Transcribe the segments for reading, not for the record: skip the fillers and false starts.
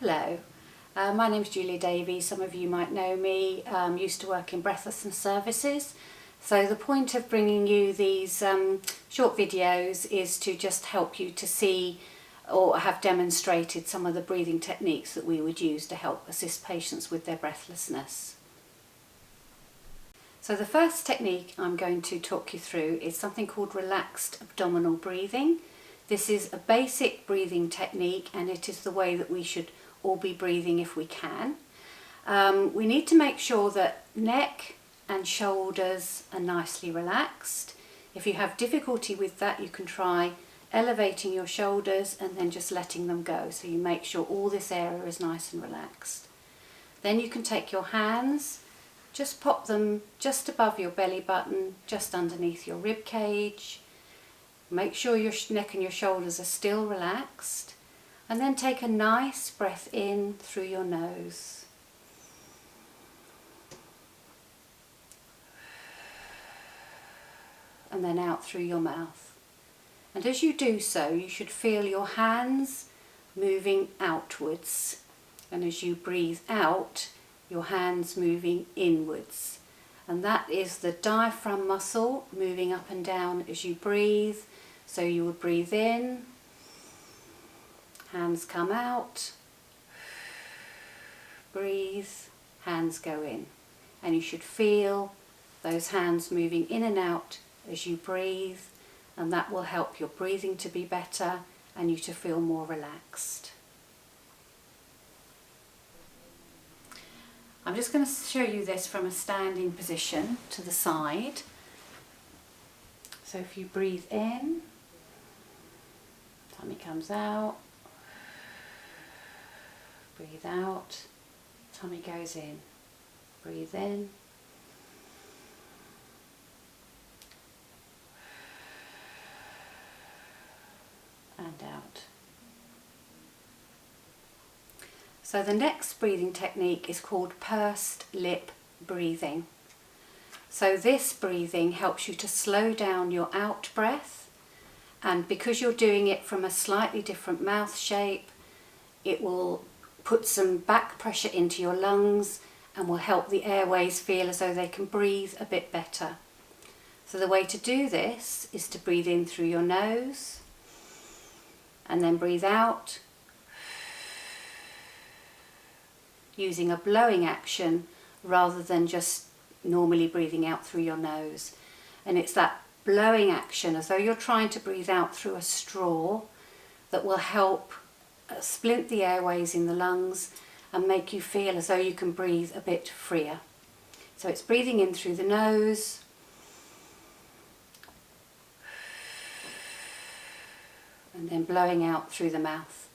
Hello, my name's Davey. Some of you might know me. Used to work in Breathlessness services. So the point of bringing you these short videos is to just help you to see or have demonstrated some of the breathing techniques that we would use to help assist patients with their breathlessness. So the first technique I'm going to talk you through is something called relaxed abdominal breathing. This is a basic breathing technique, and it is the way that we should all be breathing if we can. We need to make sure that neck and shoulders are nicely relaxed. If you have difficulty with that, you can try elevating your shoulders and then just letting them go, so you make sure all this area is nice and relaxed. Then you can take your hands, just pop them just above your belly button, just underneath your rib cage. Make sure your neck and your shoulders are still relaxed. And then take a nice breath in through your nose. And then out through your mouth. And as you do so, you should feel your hands moving outwards. And as you breathe out, your hands moving inwards. And that is the diaphragm muscle moving up and down as you breathe. So you would breathe in. Hands come out, breathe, hands go in. And you should feel those hands moving in and out as you breathe, and that will help your breathing to be better and you to feel more relaxed. I'm just going to show you this from a standing position to the side. So if you breathe in, tummy comes out. Breathe out, tummy goes in. Breathe in. And out. So the next breathing technique is called pursed lip breathing. So this breathing helps you to slow down your out breath, and because you're doing it from a slightly different mouth shape, it will put some back pressure into your lungs and will help the airways feel as though they can breathe a bit better. So the way to do this is to breathe in through your nose and then breathe out using a blowing action rather than just normally breathing out through your nose. And it's that blowing action, as though you're trying to breathe out through a straw, that will help splint the airways in the lungs and make you feel as though you can breathe a bit freer. So it's breathing in through the nose, and then blowing out through the mouth.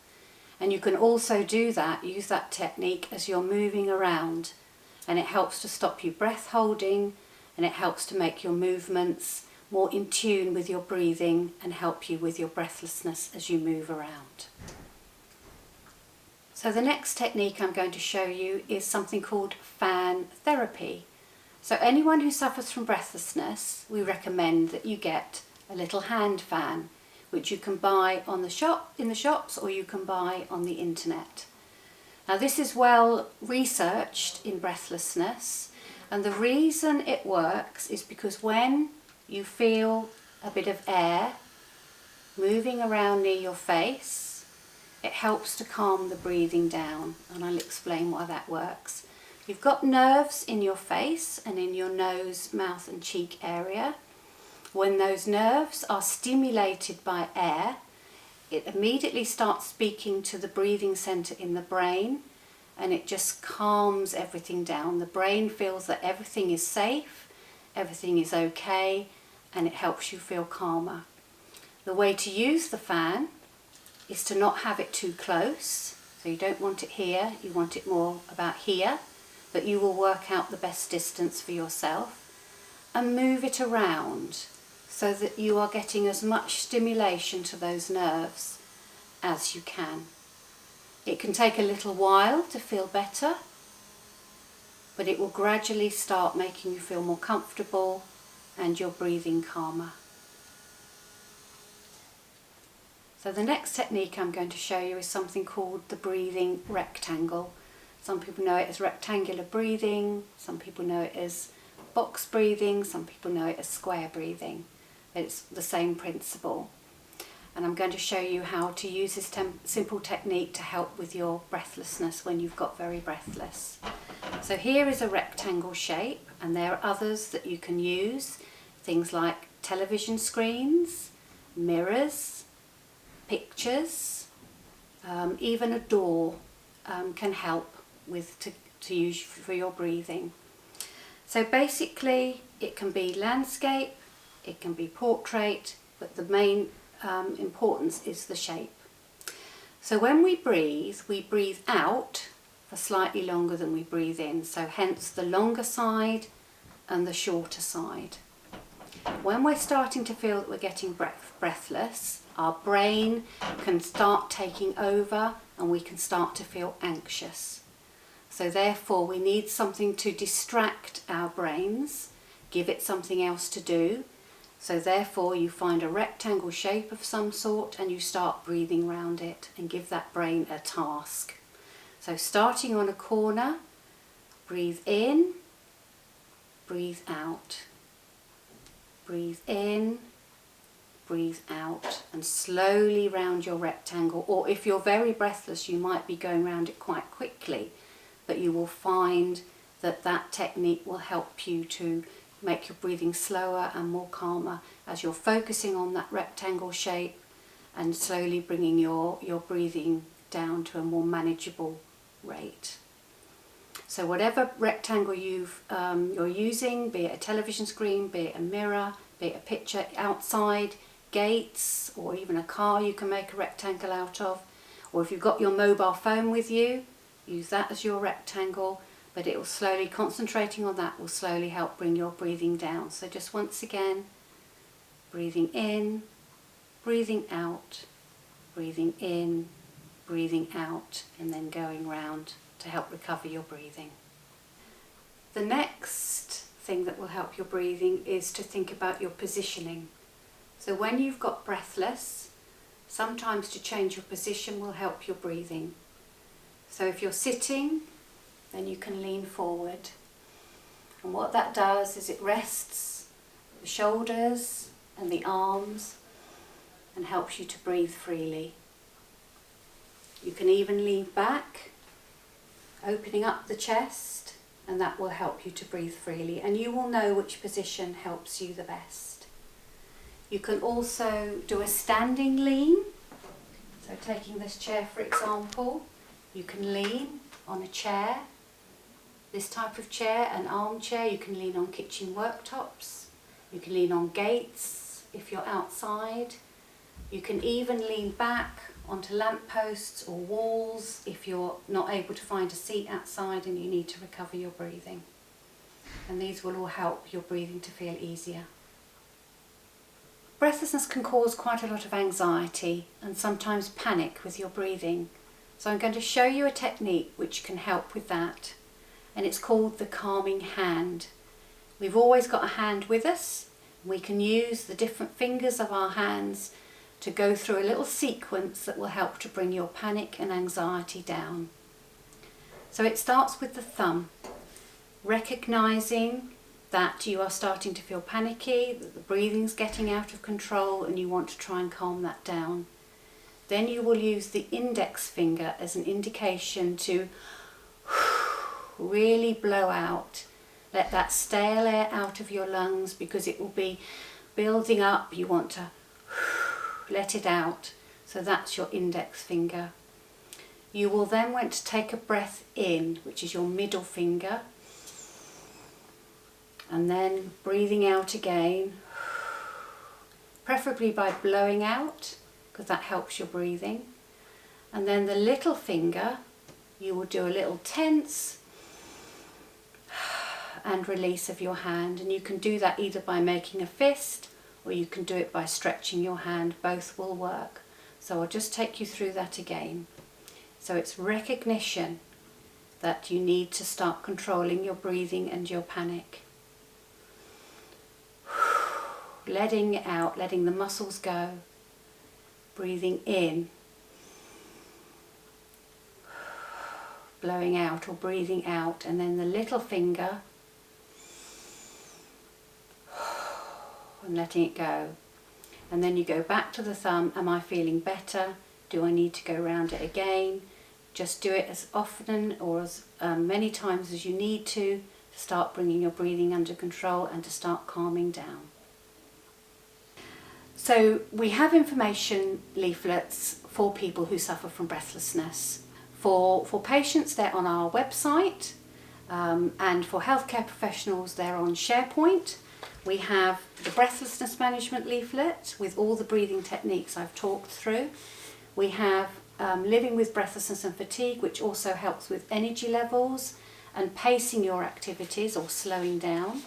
And you can also do that, use that technique as you're moving around, and it helps to stop you breath holding, and it helps to make your movements more in tune with your breathing and help you with your breathlessness as you move around. So the next technique I'm going to show you is something called fan therapy. So anyone who suffers from breathlessness, we recommend that you get a little hand fan, which you can buy in the shops, or you can buy on the internet. Now this is well researched in breathlessness, and the reason it works is because when you feel a bit of air moving around near your face, it helps to calm the breathing down, and I'll explain why that works. You've got nerves in your face and in your nose, mouth and cheek area. When those nerves are stimulated by air, it immediately starts speaking to the breathing centre in the brain, and it just calms everything down. The brain feels that everything is safe, everything is okay, and it helps you feel calmer. The way to use the fan is to not have it too close. So you don't want it here, you want it more about here, but you will work out the best distance for yourself, and move it around so that you are getting as much stimulation to those nerves as you can. It can take a little while to feel better, but it will gradually start making you feel more comfortable and your breathing calmer. So the next technique I'm going to show you is something called the breathing rectangle. Some people know it as rectangular breathing, some people know it as box breathing, some people know it as square breathing. It's the same principle. And I'm going to show you how to use this simple technique to help with your breathlessness when you've got very breathless. So here is a rectangle shape, and there are others that you can use. Things like television screens, mirrors, pictures, even a door can help to use for your breathing. So basically it can be landscape, it can be portrait, but the main importance is the shape. So when we breathe out for slightly longer than we breathe in, so hence the longer side and the shorter side. When we're starting to feel that we're getting breathless, our brain can start taking over and we can start to feel anxious. So therefore we need something to distract our brains, give it something else to do. So therefore you find a rectangle shape of some sort and you start breathing around it and give that brain a task. So starting on a corner, breathe in, breathe out. Breathe in, breathe out, and slowly round your rectangle. Or if you're very breathless, you might be going around it quite quickly, but you will find that that technique will help you to make your breathing slower and more calmer as you're focusing on that rectangle shape and slowly bringing your breathing down to a more manageable rate. So whatever rectangle you're using, be it a television screen, be it a mirror, be it a picture outside, gates, or even a car you can make a rectangle out of, or if you've got your mobile phone with you, use that as your rectangle, but it will slowly, concentrating on that will slowly help bring your breathing down. So just once again, breathing in, breathing out, breathing in, breathing out, and then going round to help recover your breathing. The next thing that will help your breathing is to think about your positioning. So when you've got breathless, sometimes to change your position will help your breathing. So if you're sitting, then you can lean forward. And what that does is it rests the shoulders and the arms and helps you to breathe freely. You can even lean back, opening up the chest, and that will help you to breathe freely, and you will know which position helps you the best. You can also do a standing lean. So taking this chair for example, you can lean on a chair, this type of chair, an armchair. You can lean on kitchen worktops, you can lean on gates if you're outside, you can even lean back onto lampposts or walls if you're not able to find a seat outside and you need to recover your breathing. And these will all help your breathing to feel easier. Breathlessness can cause quite a lot of anxiety and sometimes panic with your breathing. So I'm going to show you a technique which can help with that, and it's called the calming hand. We've always got a hand with us. We can use the different fingers of our hands to go through a little sequence that will help to bring your panic and anxiety down. So it starts with the thumb, recognizing that you are starting to feel panicky, that the breathing's getting out of control and you want to try and calm that down. Then you will use the index finger as an indication to really blow out. Let that stale air out of your lungs because it will be building up. You want to let it out. So that's your index finger. You will then want to take a breath in, which is your middle finger, and then breathing out again, preferably by blowing out because that helps your breathing. And then the little finger, you will do a little tense and release of your hand, and you can do that either by making a fist or you can do it by stretching your hand. Both will work. So I'll just take you through that again. So it's recognition that you need to start controlling your breathing and your panic. Letting it out, letting the muscles go. breathing in, blowing out or breathing out, and then the little finger and letting it go. And then you go back to the thumb. Am I feeling better? Do I need to go around it again? Just do it as often or as many times as you need to start bringing your breathing under control and to start calming down. So we have information leaflets for people who suffer from breathlessness. For patients, they're on our website, and for healthcare professionals, they're on SharePoint. We have the breathlessness management leaflet with all the breathing techniques I've talked through. We have living with breathlessness and fatigue, which also helps with energy levels and pacing your activities or slowing down.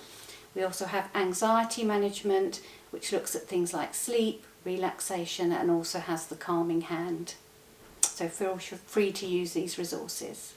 We also have anxiety management, which looks at things like sleep, relaxation, and also has the calming hand. So feel free to use these resources.